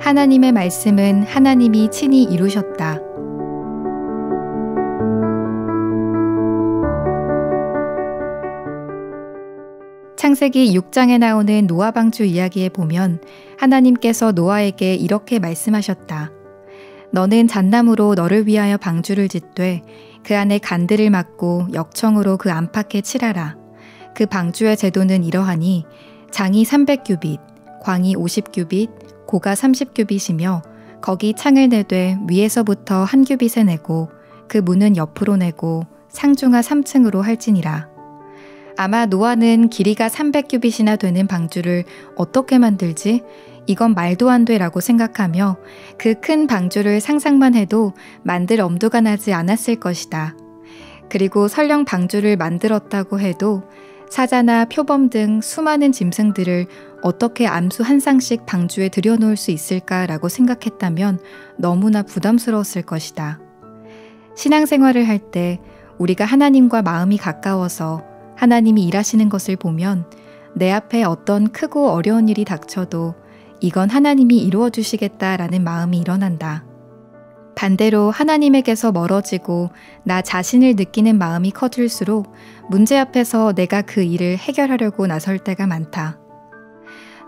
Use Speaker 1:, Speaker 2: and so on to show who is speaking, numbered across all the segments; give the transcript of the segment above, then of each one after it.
Speaker 1: 하나님의 말씀은 하나님이 친히 이루셨다. 창세기 6장에 나오는 노아 방주 이야기에 보면 하나님께서 노아에게 이렇게 말씀하셨다. 너는 잣나무로 너를 위하여 방주를 짓되 그 안에 간들을 막고 역청으로 그 안팎에 칠하라. 그 방주의 제도는 이러하니 장이 300규빗, 광이 50규빗, 고가 30규빗이며 거기 창을 내되 위에서부터 한 규빗에 내고 그 문은 옆으로 내고 상중하 3층으로 할지니라. 아마 노아는 길이가 300규빗이나 되는 방주를 어떻게 만들지? 이건 말도 안 돼라고 생각하며 그 큰 방주를 상상만 해도 만들 엄두가 나지 않았을 것이다. 그리고 설령 방주를 만들었다고 해도 사자나 표범 등 수많은 짐승들을 어떻게 암수 한 쌍씩 방주에 들여놓을 수 있을까라고 생각했다면 너무나 부담스러웠을 것이다. 신앙생활을 할 때 우리가 하나님과 마음이 가까워서 하나님이 일하시는 것을 보면 내 앞에 어떤 크고 어려운 일이 닥쳐도 이건 하나님이 이루어 주시겠다라는 마음이 일어난다. 반대로 하나님에게서 멀어지고 나 자신을 느끼는 마음이 커질수록 문제 앞에서 내가 그 일을 해결하려고 나설 때가 많다.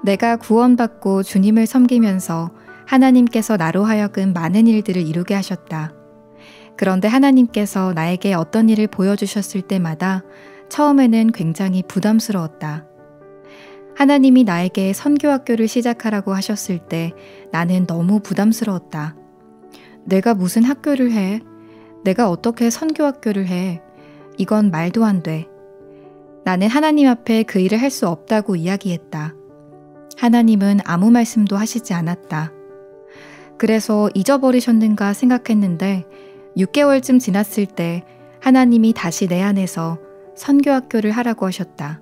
Speaker 1: 내가 구원받고 주님을 섬기면서 하나님께서 나로 하여금 많은 일들을 이루게 하셨다. 그런데 하나님께서 나에게 어떤 일을 보여주셨을 때마다 처음에는 굉장히 부담스러웠다. 하나님이 나에게 선교학교를 시작하라고 하셨을 때 나는 너무 부담스러웠다. 내가 무슨 학교를 해? 내가 어떻게 선교학교를 해? 이건 말도 안 돼. 나는 하나님 앞에 그 일을 할 수 없다고 이야기했다. 하나님은 아무 말씀도 하시지 않았다. 그래서 잊어버리셨는가 생각했는데 6개월쯤 지났을 때 하나님이 다시 내 안에서 선교학교를 하라고 하셨다.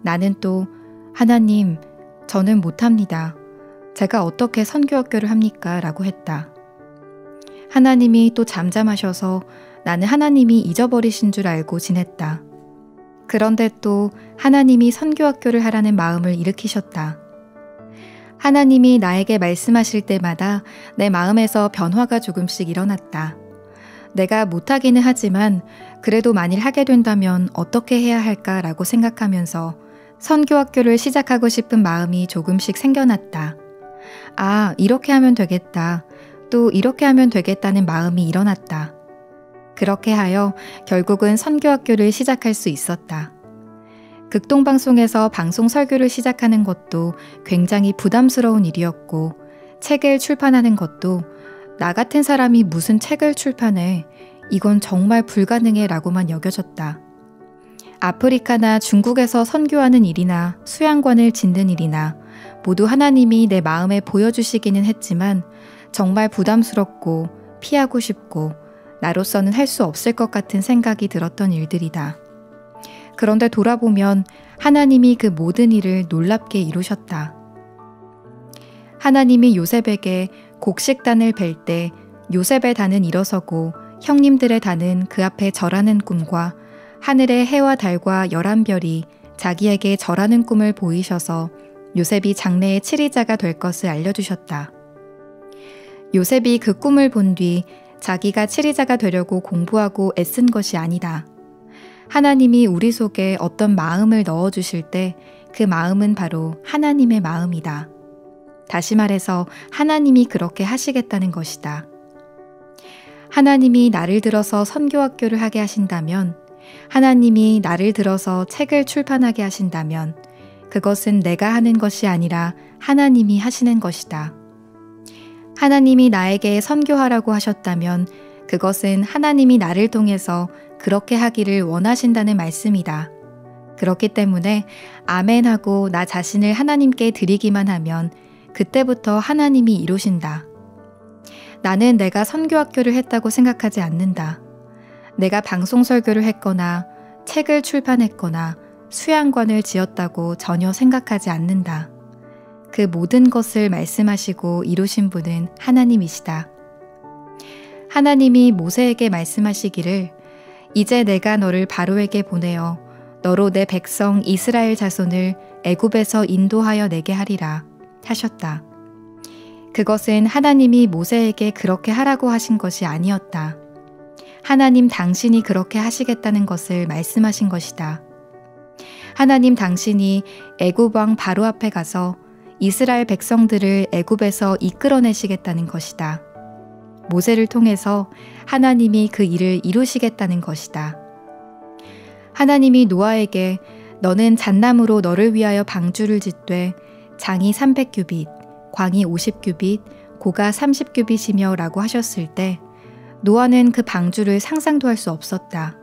Speaker 1: 나는 또 하나님, 저는 못합니다. 제가 어떻게 선교학교를 합니까? 라고 했다. 하나님이 또 잠잠하셔서 나는 하나님이 잊어버리신 줄 알고 지냈다. 그런데 또 하나님이 선교학교를 하라는 마음을 일으키셨다. 하나님이 나에게 말씀하실 때마다 내 마음에서 변화가 조금씩 일어났다. 내가 못하기는 하지만 그래도 만일 하게 된다면 어떻게 해야 할까라고 생각하면서 선교학교를 시작하고 싶은 마음이 조금씩 생겨났다. 아, 이렇게 하면 되겠다. 또 이렇게 하면 되겠다는 마음이 일어났다. 그렇게 하여 결국은 선교학교를 시작할 수 있었다. 극동방송에서 방송 설교를 시작하는 것도 굉장히 부담스러운 일이었고 책을 출판하는 것도 나 같은 사람이 무슨 책을 출판해? 이건 정말 불가능해 라고만 여겨졌다. 아프리카나 중국에서 선교하는 일이나 수양관을 짓는 일이나 모두 하나님이 내 마음에 보여주시기는 했지만 정말 부담스럽고 피하고 싶고 나로서는 할 수 없을 것 같은 생각이 들었던 일들이다. 그런데 돌아보면 하나님이 그 모든 일을 놀랍게 이루셨다. 하나님이 요셉에게 곡식단을 벨 때 요셉의 단은 일어서고 형님들의 단은 그 앞에 절하는 꿈과 하늘의 해와 달과 11별이 자기에게 절하는 꿈을 보이셔서 요셉이 장래의 치리자가 될 것을 알려주셨다. 요셉이 그 꿈을 본 뒤 자기가 치리자가 되려고 공부하고 애쓴 것이 아니다. 하나님이 우리 속에 어떤 마음을 넣어주실 때 그 마음은 바로 하나님의 마음이다. 다시 말해서 하나님이 그렇게 하시겠다는 것이다. 하나님이 나를 들어서 선교학교를 하게 하신다면, 하나님이 나를 들어서 책을 출판하게 하신다면 그것은 내가 하는 것이 아니라 하나님이 하시는 것이다. 하나님이 나에게 선교하라고 하셨다면 그것은 하나님이 나를 통해서 그렇게 하기를 원하신다는 말씀이다. 그렇기 때문에 아멘하고 나 자신을 하나님께 드리기만 하면 그때부터 하나님이 이루신다. 나는 내가 선교학교를 했다고 생각하지 않는다. 내가 방송 설교를 했거나 책을 출판했거나 수양관을 지었다고 전혀 생각하지 않는다. 그 모든 것을 말씀하시고 이루신 분은 하나님이시다. 하나님이 모세에게 말씀하시기를 이제 내가 너를 바로에게 보내어 너로 내 백성 이스라엘 자손을 애굽에서 인도하여 내게 하리라 하셨다. 그것은 하나님이 모세에게 그렇게 하라고 하신 것이 아니었다. 하나님 당신이 그렇게 하시겠다는 것을 말씀하신 것이다. 하나님 당신이 애굽 왕 바로 앞에 가서 이스라엘 백성들을 애굽에서 이끌어내시겠다는 것이다. 모세를 통해서 하나님이 그 일을 이루시겠다는 것이다. 하나님이 노아에게 너는 잣나무로 너를 위하여 방주를 짓되 장이 300규빗, 광이 50규빗, 고가 30규빗이며 라고 하셨을 때 노아는 그 방주를 상상도 할 수 없었다.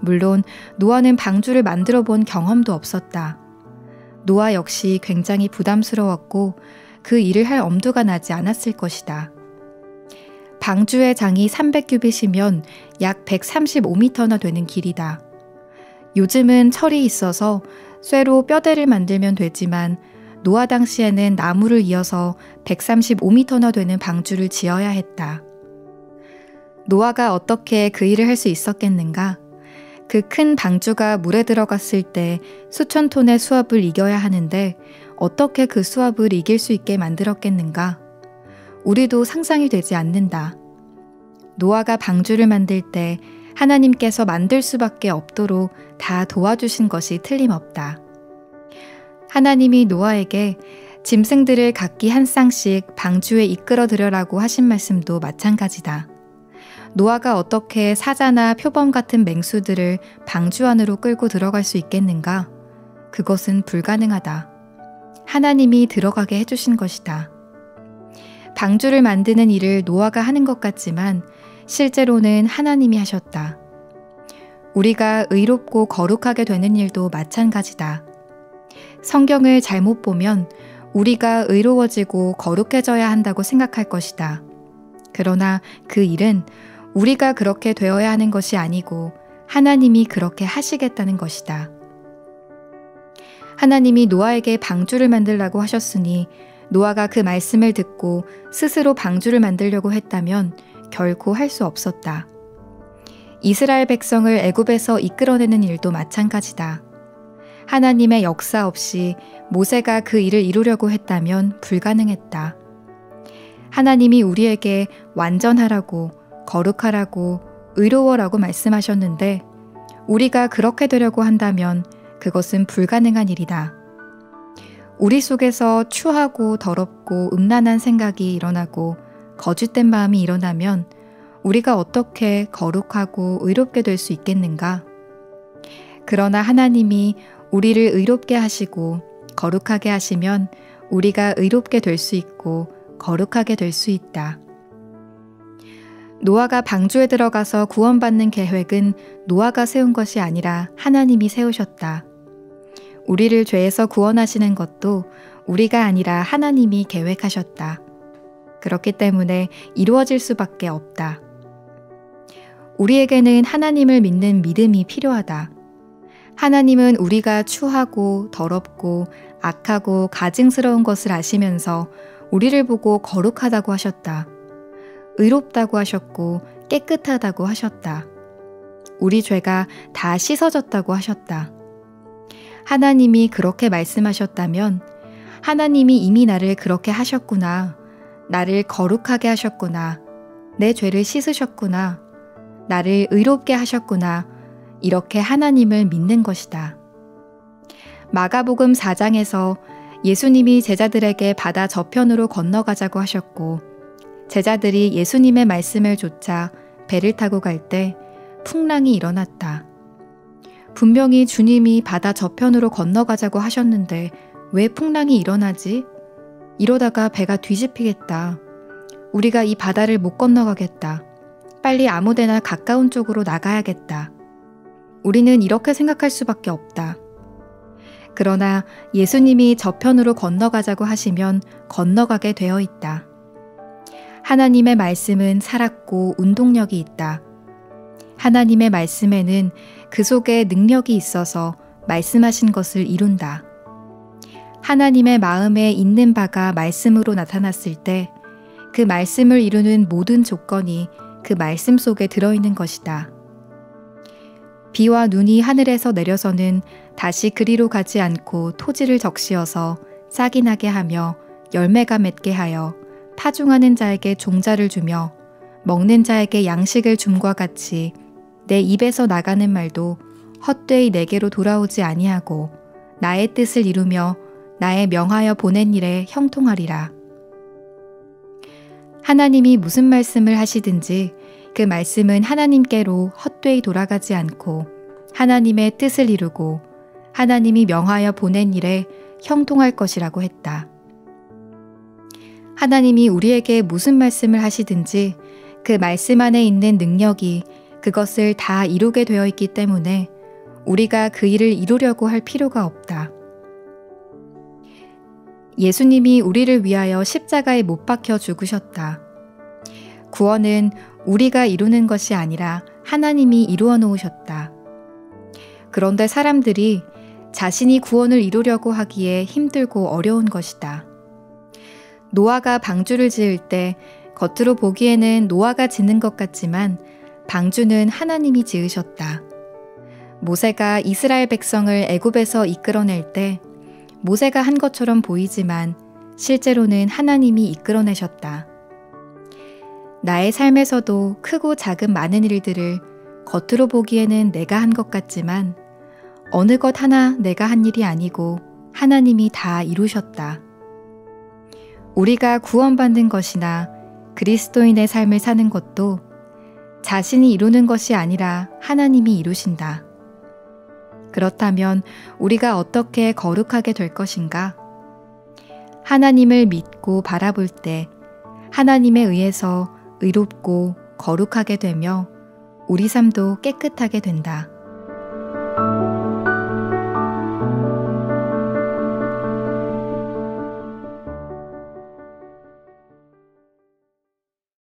Speaker 1: 물론 노아는 방주를 만들어 본 경험도 없었다. 노아 역시 굉장히 부담스러웠고 그 일을 할 엄두가 나지 않았을 것이다. 방주의 장이 300규빗이면 약 135m나 되는 길이다. 요즘은 철이 있어서 쇠로 뼈대를 만들면 되지만 노아 당시에는 나무를 이어서 135m나 되는 방주를 지어야 했다. 노아가 어떻게 그 일을 할 수 있었겠는가? 그 큰 방주가 물에 들어갔을 때 수천 톤의 수압을 이겨야 하는데 어떻게 그 수압을 이길 수 있게 만들었겠는가? 우리도 상상이 되지 않는다. 노아가 방주를 만들 때 하나님께서 만들 수밖에 없도록 다 도와주신 것이 틀림없다. 하나님이 노아에게 짐승들을 각기 한 쌍씩 방주에 이끌어 들여라고 하신 말씀도 마찬가지다. 노아가 어떻게 사자나 표범 같은 맹수들을 방주 안으로 끌고 들어갈 수 있겠는가? 그것은 불가능하다. 하나님이 들어가게 해주신 것이다. 방주를 만드는 일을 노아가 하는 것 같지만 실제로는 하나님이 하셨다. 우리가 의롭고 거룩하게 되는 일도 마찬가지다. 성경을 잘못 보면 우리가 의로워지고 거룩해져야 한다고 생각할 것이다. 그러나 그 일은 우리가 그렇게 되어야 하는 것이 아니고 하나님이 그렇게 하시겠다는 것이다. 하나님이 노아에게 방주를 만들라고 하셨으니 노아가 그 말씀을 듣고 스스로 방주를 만들려고 했다면 결코 할 수 없었다. 이스라엘 백성을 애굽에서 이끌어내는 일도 마찬가지다. 하나님의 역사 없이 모세가 그 일을 이루려고 했다면 불가능했다. 하나님이 우리에게 완전하라고, 거룩하라고, 의로워라고 말씀하셨는데 우리가 그렇게 되려고 한다면 그것은 불가능한 일이다. 우리 속에서 추하고 더럽고 음란한 생각이 일어나고 거짓된 마음이 일어나면 우리가 어떻게 거룩하고 의롭게 될 수 있겠는가? 그러나 하나님이 우리를 의롭게 하시고 거룩하게 하시면 우리가 의롭게 될 수 있고 거룩하게 될 수 있다. 노아가 방주에 들어가서 구원받는 계획은 노아가 세운 것이 아니라 하나님이 세우셨다. 우리를 죄에서 구원하시는 것도 우리가 아니라 하나님이 계획하셨다. 그렇기 때문에 이루어질 수밖에 없다. 우리에게는 하나님을 믿는 믿음이 필요하다. 하나님은 우리가 추하고 더럽고 악하고 가증스러운 것을 아시면서 우리를 보고 거룩하다고 하셨다. 의롭다고 하셨고 깨끗하다고 하셨다. 우리 죄가 다 씻어졌다고 하셨다. 하나님이 그렇게 말씀하셨다면 하나님이 이미 나를 그렇게 하셨구나. 나를 거룩하게 하셨구나. 내 죄를 씻으셨구나. 나를 의롭게 하셨구나. 이렇게 하나님을 믿는 것이다. 마가복음 4장에서 예수님이 제자들에게 바다 저편으로 건너가자고 하셨고 제자들이 예수님의 말씀을 좇아 배를 타고 갈 때 풍랑이 일어났다. 분명히 주님이 바다 저편으로 건너가자고 하셨는데 왜 풍랑이 일어나지? 이러다가 배가 뒤집히겠다. 우리가 이 바다를 못 건너가겠다. 빨리 아무데나 가까운 쪽으로 나가야겠다. 우리는 이렇게 생각할 수밖에 없다. 그러나 예수님이 저편으로 건너가자고 하시면 건너가게 되어 있다. 하나님의 말씀은 살았고 운동력이 있다. 하나님의 말씀에는 그 속에 능력이 있어서 말씀하신 것을 이룬다. 하나님의 마음에 있는 바가 말씀으로 나타났을 때 그 말씀을 이루는 모든 조건이 그 말씀 속에 들어있는 것이다. 비와 눈이 하늘에서 내려서는 다시 그리로 가지 않고 토지를 적시어서 싹이 나게 하며 열매가 맺게 하여 파종하는 자에게 종자를 주며 먹는 자에게 양식을 줌과 같이 내 입에서 나가는 말도 헛되이 내게로 돌아오지 아니하고 나의 뜻을 이루며 나의 명하여 보낸 일에 형통하리라. 하나님이 무슨 말씀을 하시든지 그 말씀은 하나님께로 헛되이 돌아가지 않고 하나님의 뜻을 이루고 하나님이 명하여 보낸 일에 형통할 것이라고 했다. 하나님이 우리에게 무슨 말씀을 하시든지 그 말씀 안에 있는 능력이 그것을 다 이루게 되어 있기 때문에 우리가 그 일을 이루려고 할 필요가 없다. 예수님이 우리를 위하여 십자가에 못 박혀 죽으셨다. 구원은 우리가 이루는 것이 아니라 하나님이 이루어 놓으셨다. 그런데 사람들이 자신이 구원을 이루려고 하기에 힘들고 어려운 것이다. 노아가 방주를 지을 때 겉으로 보기에는 노아가 짓는 것 같지만 방주는 하나님이 지으셨다. 모세가 이스라엘 백성을 애굽에서 이끌어낼 때 모세가 한 것처럼 보이지만 실제로는 하나님이 이끌어내셨다. 나의 삶에서도 크고 작은 많은 일들을 겉으로 보기에는 내가 한 것 같지만 어느 것 하나 내가 한 일이 아니고 하나님이 다 이루셨다. 우리가 구원받는 것이나 그리스도인의 삶을 사는 것도 자신이 이루는 것이 아니라 하나님이 이루신다. 그렇다면 우리가 어떻게 거룩하게 될 것인가? 하나님을 믿고 바라볼 때 하나님에 의해서 의롭고 거룩하게 되며 우리 삶도 깨끗하게 된다.